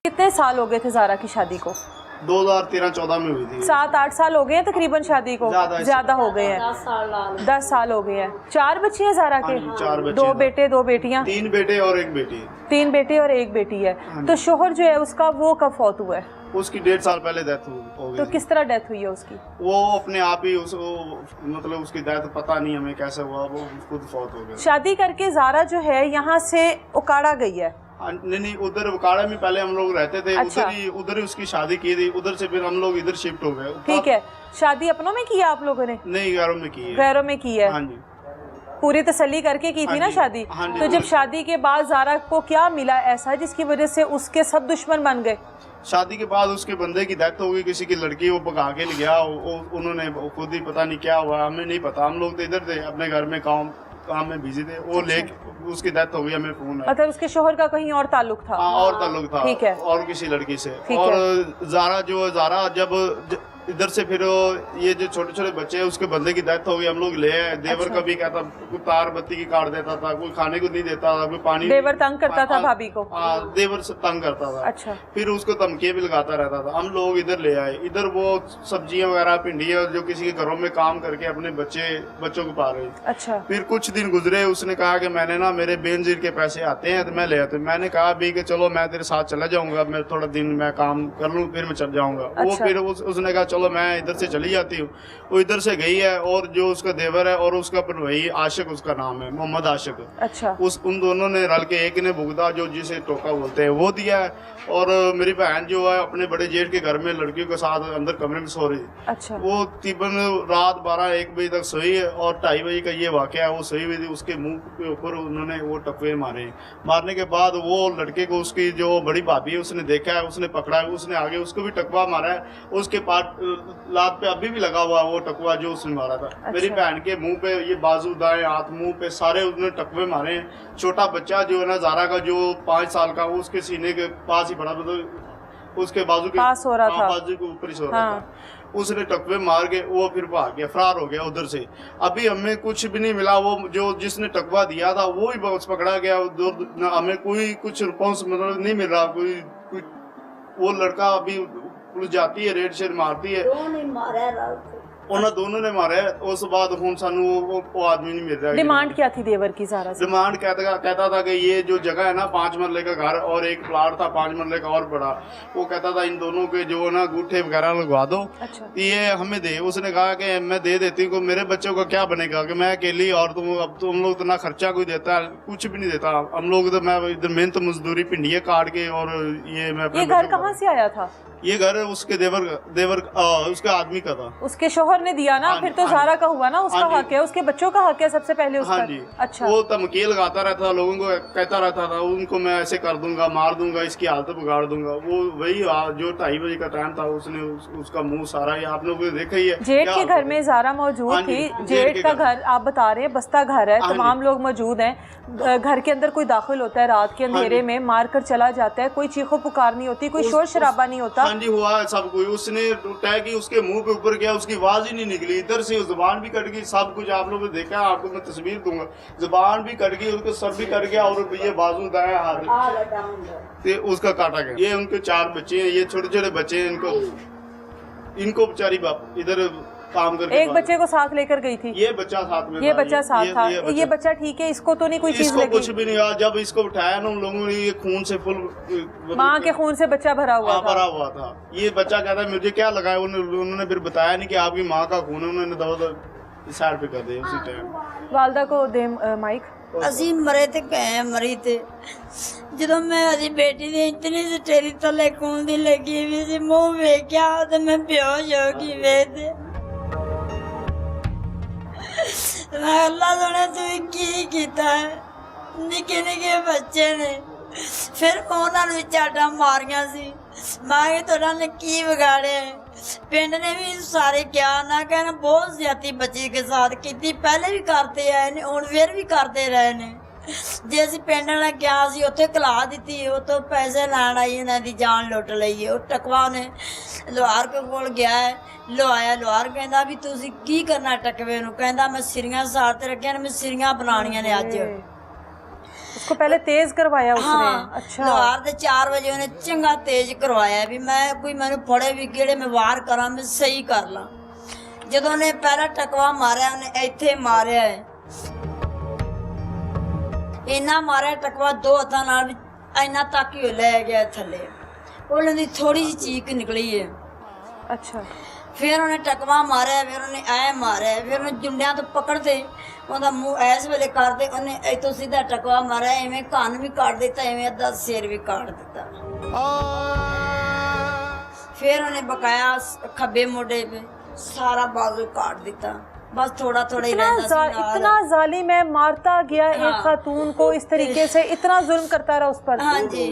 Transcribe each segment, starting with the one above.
कितने साल हो गए थे ज़ारा की शादी को? 2013-14 में हुई थी। 7-8 साल हो गए हैं तकरीबन शादी को, ज़्यादा हो गए हैं। 10 साल हो गए हैं। 4 बच्चे हैं ज़ारा के? 4 बच्चे, 2 बेटे 2 बेटियां? 3 बेटे और 1 बेटी। 3 बेटे और 1 बेटी है। तो शोहर जो है उसका वो कब फौत हुआ है? उसकी 1.5 साल पहले डेथ हो गई। तो किस तरह डेथ हुई है उसकी? वो अपने आप ही मतलब उसकी डेथ पता नहीं हमें कैसे हुआ, वो खुद फौत हो गया। शादी करके ज़ारा जो है यहाँ से उकाड़ा गई है? नहीं, उधर उकाड़ा में पहले हम लोग रहते थे। अच्छा। उधर ही उसकी शादी की थी। उधर से फिर हम लोग इधर शिफ्ट हो गए। ठीक है। शादी अपनों में की है आप लोगों ने? नहीं, गैरों में की है। गैरों में की है? हाँ जी। पूरी तसल्ली करके की थी ना शादी? तो जब शादी के बाद ज़ारा को क्या मिला ऐसा जिसकी वजह से उसके सब दुश्मन बन गए? शादी के बाद उसके बंदे की डेथ हो गई, किसी की लड़की वो भगा के ले गया। उन्होंने खुद ही पता नहीं क्या हुआ, हमें नहीं पता। हम लोग तो इधर थे अपने घर में काम में बिजी थे। वो लेके उसकी डेथ हो गई, हमें फोन है। मतलब उसके शोहर का कहीं और ताल्लुक था? और ताल्लुक था। ठीक है। और किसी लड़की से। ठीक और है। ज़ारा जब इधर से फिर ये जो छोटे छोटे बच्चे हैं उसके बंदे की डेथ हो गई, हम लोग ले आए। देवर अच्छा। कभी कहता कोई तार बत्ती की काट देता था, कोई खाने को नहीं देता था, कोई पानी। देवर तंग करता था भाभी को? देवर से तंग करता था। अच्छा। फिर उसको धमकियां भी लगाता रहता था। हम लोग इधर ले आए। इधर वो सब्जियां वगैरह भिंडियां जो किसी के घरों में काम करके अपने बच्चों को पा रही। अच्छा। फिर कुछ दिन गुजरे, उसने कहा कि मैंने ना मेरे बेनजीर के पैसे आते हैं तो मैं ले आता। मैंने कहा भी कि चलो मैं तेरे साथ चला जाऊंगा, मैं थोड़ा दिन मैं काम कर लूँ फिर मैं चल जाऊंगा। अच्छा। वो फिर उसने कहा चलो मैं इधर से चली जाती हूँ। वो इधर से गई है और जो उसका देवर है और उसका वही आशिक, उसका नाम है मोहम्मद आशिक। अच्छा। उन दोनों ने रल के, एक ने भुगता जो जिसे टोका बोलते हैं वो दिया है, और मेरी बहन जो है अपने बड़े जेठ के घर में लड़कियों के साथ अंदर कमरे में सो रही। अच्छा। वो तकरीबन रात 12-1 बजे तक सोई है और 2:30 बजे का ये वाकया है। वो सोई हुई थी, उसके मुंह के ऊपर उन्होंने वो टकवे मारे। मारने के बाद वो लड़के को उसकी जो बड़ी भाभी है उसने देखा है, उसने पकड़ा है, उसने आगे उसको भी टकवा मारा है। उसके लात पे अभी भी लगा हुआ वो टकवा जो उसने मारा था। अच्छा। मेरी बहन के मुंह पे, ये बाजू, दाएं हाथ, मुंह पे सारे उसने टकवे मारे हैं। छोटा बच्चा जो है ना ज़ारा का, जो 5 साल का, वो उसके सीने के पास ही पड़ा, मतलब उसके बाजू के पास हो रहा था, बाजू के ऊपर ही सो रहा हाँ। था। उसने टकवे मार के वो फिर भाग गया, फरार हो गया उधर से। अभी हमें कुछ भी नहीं मिला। वो जो जिसने टकवा दिया था वो ही बस पकड़ा गया। हमें कोई कुछ रिस्पॉन्स मतलब नहीं मिल रहा। कोई वो लड़का अभी पुलिस जाती है, रेड शेड मारती है। उन्होंने दोनों ने मारे। उस बाद हुन सानू वो आदमी नहीं मिल रहा। डिमांड क्या थी देवर की ज़ारा से? डिमांड कहता था कि ये जो जगह है ना 5 मरले का घर और एक प्लाट था 5 मरले का और बड़ा, वो कहता था इन दोनों के जो ना अंगूठे वगैरह लगवा दो। अच्छा। ये हमें दे। उसने कहा कि मैं दे देती हूँ, मेरे बच्चों का क्या बनेगा कि मैं अकेली, और तुम लोग तो ना खर्चा कोई देता है, कुछ भी नहीं देता। हम लोग तो, मैं इधर मेहनत मजदूरी भिंडियाँ काट के, और ये घर कहाँ से आया था? ये घर उसके देवर उसके आदमी का था। उसके शोहर ने दिया ना? फिर तो ज़ारा का हुआ ना, उसका हक है, उसके बच्चों का हक है सबसे पहले उसका। हाँ जी। अच्छा। वो धमकी लगाता रहता था लोगों को, कहता रहता था उनको मैं ऐसे कर दूंगा, मार दूंगा, इसकी हालत बिगाड़ दूंगा। वो वही जो 2:30 बजे का टाइम था, उसने उसका मुंह सारा ही आप लोगों ने देखा ही है। जेठ के घर में ज़ारा मौजूद थी। जेठ का घर आप बता रहे हैं बस्ता घर है, तमाम लोग मौजूद हैं। घर के अंदर कोई दाखिल होता है रात के अंधेरे में, मार कर चला जाता है, कोई चीखो पुकार नहीं होती, कोई शोर शराबा नहीं होता। हाँ जी, हुआ सब कुछ। उसने टैग की उसके मुंह पे ऊपर गया, उसकी आवाज ही नहीं निकली। इधर से जुबान भी कट गई, सब कुछ आप लोगों ने देखा। आपको मैं तस्वीर दूंगा, जुबान भी कट गई, उसका सर भी कट गया, और ये बाजू दाया हाथ उसका काटा गया। ये उनके 4 बच्चे हैं, ये छोटे छोटे बच्चे हैं। इनको बेचारी बाप इधर काम करके, एक बच्चे को साथ लेकर गई थी। ये बच्चा साथ में, ये बच्चा साथ था। ये बच्चा ठीक है, इसको तो नहीं कोई चीज लगी? कुछ भी नहीं हुआ। जब इसको उठाया ना उन लोगों ने, ये खून से फुल, माँ के खून से बच्चा भरा हुआ था। ये बच्चा कहता है मुझे क्या लगा है। उन्होंने फिर बताया नहीं कि आपकी माँ का खून है। उन्होंने दवा साइड पे कर दिया उसी टाइम। वालदा को दे माइक। ਅਸੀਂ ਮਰੇ ਤੇ ਗਏ ਮਰੀ ਤੇ ਜਦੋਂ ਮੈਂ ਅਜੀ ਬੇਟੀ ਦੀ ਇਤਨੀ ਸਟੇਰੀ ਥੱਲੇ ਖੂਨ ਦੀ ਲੱਗੀ ਵੀ ਸੀ, ਮੂੰਹ ਵੇਖਿਆ ਤੇ ਮੈਂ ਬੇਹੋਸ਼ ਹੋ ਗਈ ਵੇ ਤੇ ਮੈਂ ਅੱਲਾ ਸੁਣੇ ਤੂੰ ਕੀ ਕੀਤਾ ਹੈ। ਨਿੱਕੇ ਨਿੱਕੇ ਬੱਚੇ ਨੇ, ਫਿਰ ਉਹਨਾਂ ਨੂੰ ਚਾਟਾਂ ਮਾਰੀਆਂ ਸੀ। ਮੈਂ ਤੁਹਾਡਾ ਨੇ ਕੀ ਵਿਗਾੜਿਆ। पिंड ने भी सारे क्या ना कहना, बहुत ज्यादा बच्चे के साथ की, पहले भी करते आए ने, हुण फिर भी करते रहे ने। जे असीं पिंड वाले गया सी उत्थे कला दित्ती, उत्थों पैसे लैण आई, इन्हां दी जान लुट लई है। वो टकवा ने लोहार कोल गया है, लुआया। लोहार कहंदा भी तुसीं की करना टकवे नूं? कहंदा मैं सिरियां साथ रखियां ने, मैं सिरियां बनाणियां ने अज। उसको पहले तेज करवाया उसने। हाँ, अच्छा। लोहार ਦੇ 4 ਵਜੇ ਉਹਨੇ ਚੰਗਾ ਤੇਜ਼ ਕਰਵਾਇਆ ਵੀ ਮੈਂ ਕੋਈ ਮੈਨੂੰ ਫੜੇ ਵੀ ਕਿਹੜੇ ਮੈਂ ਵਾਰ ਕਰਾਂ ਮੈਂ ਸਹੀ ਕਰ ਲਾਂ। ਜਦੋਂ ਉਹਨੇ ਪਹਿਲਾ ਟਕਵਾ ਮਾਰਿਆ ਉਹਨੇ ਇੱਥੇ ਮਾਰਿਆ ਹੈ, ਇੰਨਾ ਮਾਰਿਆ ਟਕਵਾ 2 ਹੱਥਾਂ ਨਾਲ ਵੀ ਇੰਨਾ ਤੱਕ ਹੀ ਲੈ ਗਿਆ ਥੱਲੇ। ਉਹਨਾਂ ਦੀ ਥੋੜੀ ਜਿਹੀ ਚੀਕ ਨਿਕਲੀ ਹੈ। अच्छा। ਫਿਰ ਉਹਨੇ ਟਕਵਾ ਮਾਰਿਆ, ਫਿਰ ਉਹਨੇ ਐ ਮਾਰਿਆ, ਫਿਰ ਉਹਨੇ ਜੁੰਡਿਆਂ ਤੋਂ ਪਕੜਦੇ ਉਹਦਾ ਮੂੰਹ ਐਸ ਵੇਲੇ ਕਰਦੇ, ਉਹਨੇ ਇੱਥੋਂ ਸਿੱਧਾ ਟਕਵਾ ਮਾਰਿਆ, ਐਵੇਂ ਕੰਨ ਵੀ ਕੱਢ ਦਿੱਤਾ, ਐਵੇਂ ਅੱਧਾ ਸਿਰ ਵੀ ਕੱਢ ਦਿੱਤਾ। ਫਿਰ ਉਹਨੇ ਬਕਾਇਆ ਖੱਬੇ ਮੋਢੇ 'ਤੇ सारा बाजू काट देता, बस थोड़ा थोड़ा ही रहता सी नाल। इतना जालिम है, मारता गया एक खातून को इस तरीके से, इतना जुल्म करता रहा उस पर। हाँ जी।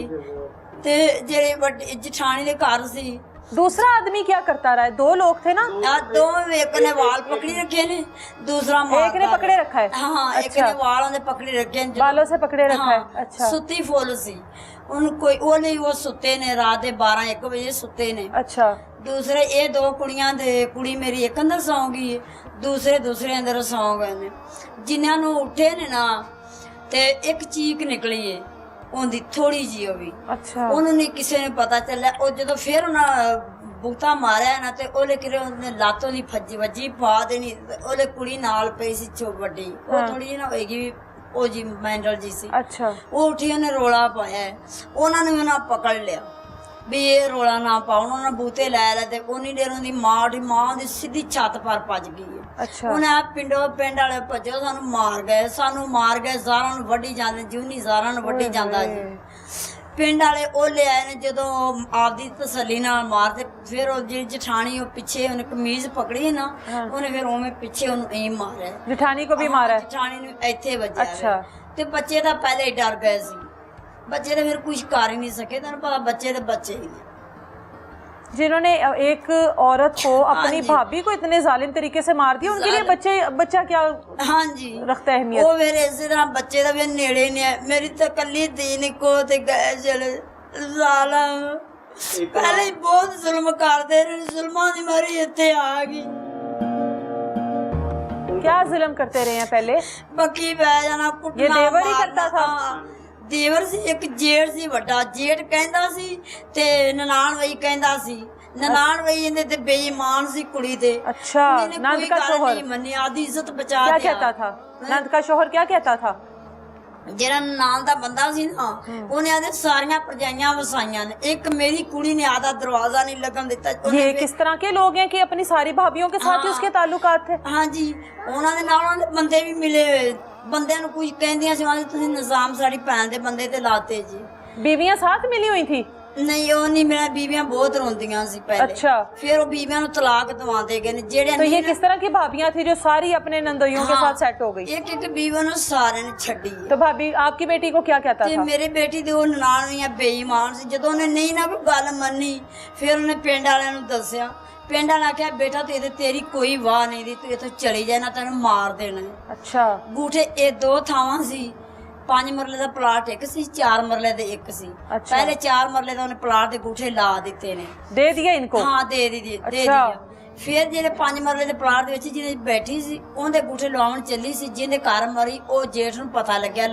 ते जेड़े बड़े जठानी दे घर सी, दूसरा आदमी क्या करता रहा है? 2 लोग थे ना? दोनों, एक ने वाल पकड़ी रखे ने, दूसरा एक ने पकड़े रखा है। हाँ, एक ने वालों ने पकड़े रखे हैं, बालों से पकड़े रखा है। अच्छा। सुती फुल सी उन कोई वो नहीं, वो सुते ने रात दे 12-1 बजे सुते ने। अच्छा। दूसरे ये 2 कुड़ियां दे, कुड़ी मेरी एक अंदर सौ गई है, दूसरे अंदर सौ गए ने। जिन्हां नूं उठे ने ना ते एक चीक निकली है ਉਹਦੀ ਥੋੜੀ ਜੀ ਉਹ ਵੀ। ਅੱਛਾ। ਉਹਨੂੰ ਨਹੀਂ ਕਿਸੇ ਨੂੰ ਪਤਾ ਚੱਲਿਆ। ਉਹ ਜਦੋਂ ਫਿਰ ਉਹਨਾਂ ਬੂਤਾ ਮਾਰਿਆ ਨਾ ਤੇ ਉਹਨੇ ਕਿਰੇ ਉਹਨੇ ਲਾਤੋਂ ਦੀ ਵੱਜੀ ਪਾ ਦੇਣੀ। ਉਹਦੇ ਕੁੜੀ ਨਾਲ ਪਈ ਸੀ ਵੱਡੀ, ਉਹ ਥੋੜੀ ਜਿਹੀ ਨਾ ਹੋਏਗੀ ਵੀ ਉਹ ਜੀ ਮੈਂਡਲ ਜੀ ਸੀ। ਅੱਛਾ। ਉਹ ਉੱਠੀ, ਉਹਨੇ ਰੋਲਾ ਪਾਇਆ, ਉਹਨਾਂ ਨੇ ਉਹਨਾਂ ਪਕੜ ਲਿਆ ਵੀ ਇਹ ਰੋਲਾ ਨਾ ਪਾਉਣ। ਉਹਨਾਂ ਬੂਤੇ ਲੈ ਲੈ ਤੇ ਉਨੀ ਦੇਰ ਉਹਦੀ ਮਾਂ ਦੀ ਸਿੱਧੀ ਛੱਤ ਪਰ ਭੱਜ ਗਈ ਹੈ। ਅੱਛਾ। ਉਹਨੇ ਪਿੰਡ ਵਾਲੇ ਭੱਜੋ, ਸਾਨੂੰ ਮਾਰ ਗਏ, ਜ਼ਾਰਾਂ ਨੂੰ ਵੱਢੀ ਜਾਂਦੇ, ਜੂਨੀ ਜ਼ਾਰਾਂ ਨੂੰ ਵੱਢੀ ਜਾਂਦਾ ਜੀ। ਪਿੰਡ ਵਾਲੇ ਉਹ ਲਿਆਏ ਨੇ, ਜਦੋਂ ਆਪਦੀ ਤਸੱਲੀ ਨਾਲ ਮਾਰਦੇ, ਫਿਰ ਉਹ ਜਿਹੜੀ ਜਠਾਣੀ ਉਹ ਪਿੱਛੇ ਉਹਨੇ ਕਮੀਜ਼ ਪਕੜੀ ਨਾ, ਉਹਨੇ ਫਿਰ ਉਵੇਂ ਪਿੱਛੇ ਉਹਨੂੰ ਐਂ ਮਾਰਿਆ। ਜਠਾਣੀ ਕੋ ਵੀ ਮਾਰਾ? ਜਠਾਣੀ ਨੂੰ ਇੱਥੇ ਵੱਜਿਆ। ਅੱਛਾ। ਤੇ ਬੱਚੇ ਤਾਂ ਪਹਿਲੇ ਹੀ ਡਰ ਗਏ ਸੀ, बच्चे तो फिर कुछ कर ही नहीं सके। तेन पता बच्चे तो बच्चे ही ने। जिन्होंने एक औरत को अपनी भाभी को इतने जालिम तरीके से मार दिया, उनके लिए बच्चा क्या हाँ जी रखता है अहमियत? वो मेरे इसी तरह बच्चे का भी नेड़े नहीं है। मेरी तो कली दीन को ते गए चले जालिम, पहले ही बहुत जुल्म करते रहे, जुल्मां दी मारी इत्थे आ गई। क्या जुल्म करते रहे हैं पहले? बकी बह जाना, कुटना, ये देवर ही करता था? ਦੇਵਰ ਸੀ ਇੱਕ, ਜੇਠ ਸੀ ਵੱਡਾ। ਜੇਠ ਕਹਿੰਦਾ ਸੀ ਤੇ ਨਨਾਣ ਵਈ ਕਹਿੰਦਾ ਸੀ। ਨਨਾਣ ਵਈ ਇਹਦੇ ਤੇ ਬੇਈਮਾਨ ਸੀ ਕੁੜੀ ਤੇ। अच्छा। नंद का शोहर ਮੰਨੀ, ਆਦੀ ਇੱਜ਼ਤ ਬਚਾ क्या ਕੇ कहता था? नंद का शोहर क्या कहता था? ਜਿਹੜਾ ਨਨਾਣ ਦਾ ਬੰਦਾ ਸੀ ਨਾ, ਉਹਨੇ ਆਦੇ ਸਾਰੀਆਂ ਪਰਜਾਈਆਂ ਵਸਾਈਆਂ ਨੇ, ਇੱਕ ਮੇਰੀ ਕੁੜੀ ਨੇ ਆਦਾ ਦਰਵਾਜ਼ਾ नहीं लगन ਦਿੱਤਾ। ये किस तरह के लोग हैं कि अपनी सारी भाभीयों के साथ ही उसके ताल्लुकात थे? हाँ जी। ਉਹਨਾਂ ਦੇ ਨਾਲ ਉਹਨਾਂ ਦੇ ਬੰਦੇ ਵੀ ਮਿਲੇ ਹੋਏ। ਬੰਦਿਆਂ ਨੂੰ ਕੁਝ ਕਹਿੰਦੀਆਂ ਸੀ, ਉਹਨਾਂ ਤੁਸੀਂ ਨਿਜ਼ਾਮ ਸਾਡੀ ਭੈਣ ਦੇ ਬੰਦੇ ਤੇ ਲਾਤੇ ਜੀ। बीवियां साथ मिली हुई थी? नहीं, वो नहीं, मेरा बीवियां बहुत रोंदियां सी पहले। अच्छा। फिर वो बीवियां नु तलाक दवाते गए ने। जेड़े तो ये किस तरह की भाभियां थी जो सारी अपने नंदोइयों के साथ सेट हो गई? एक एक बीवी नु सारे ने छड्डी है। तो भाभी आपकी बेटी को क्या कहता ते था? मेरी बेटी दे ओ ननाण भी बेईमान सी। जदों ने नहीं ना कोई गल मन्नी, फिर उन्हें पिंड वालियां नु दस्सिया। पिंड वाले आख्या बेटा तू इधर तेरी कोई वाह नहीं दी, तू इथों चली जाए ना तेन मार देना है। अच्छा। गूठे ये 2 थावां सी। 5 मरले का प्लाट एक सी, 4 मरले दे एक सी। अच्छा। पहले 4 मरले का उन्हें प्लाट दे गूठे ला दिते ने। दे दिया इनको? हाँ, दे दिया। फिर जेडे 5 मरले के प्लाट दे विच जिहदे बैठी सी, उहदे गूठे लवाउण चली सी, जिहदे घर मरी, ओ जेठ नूं पता लग्या।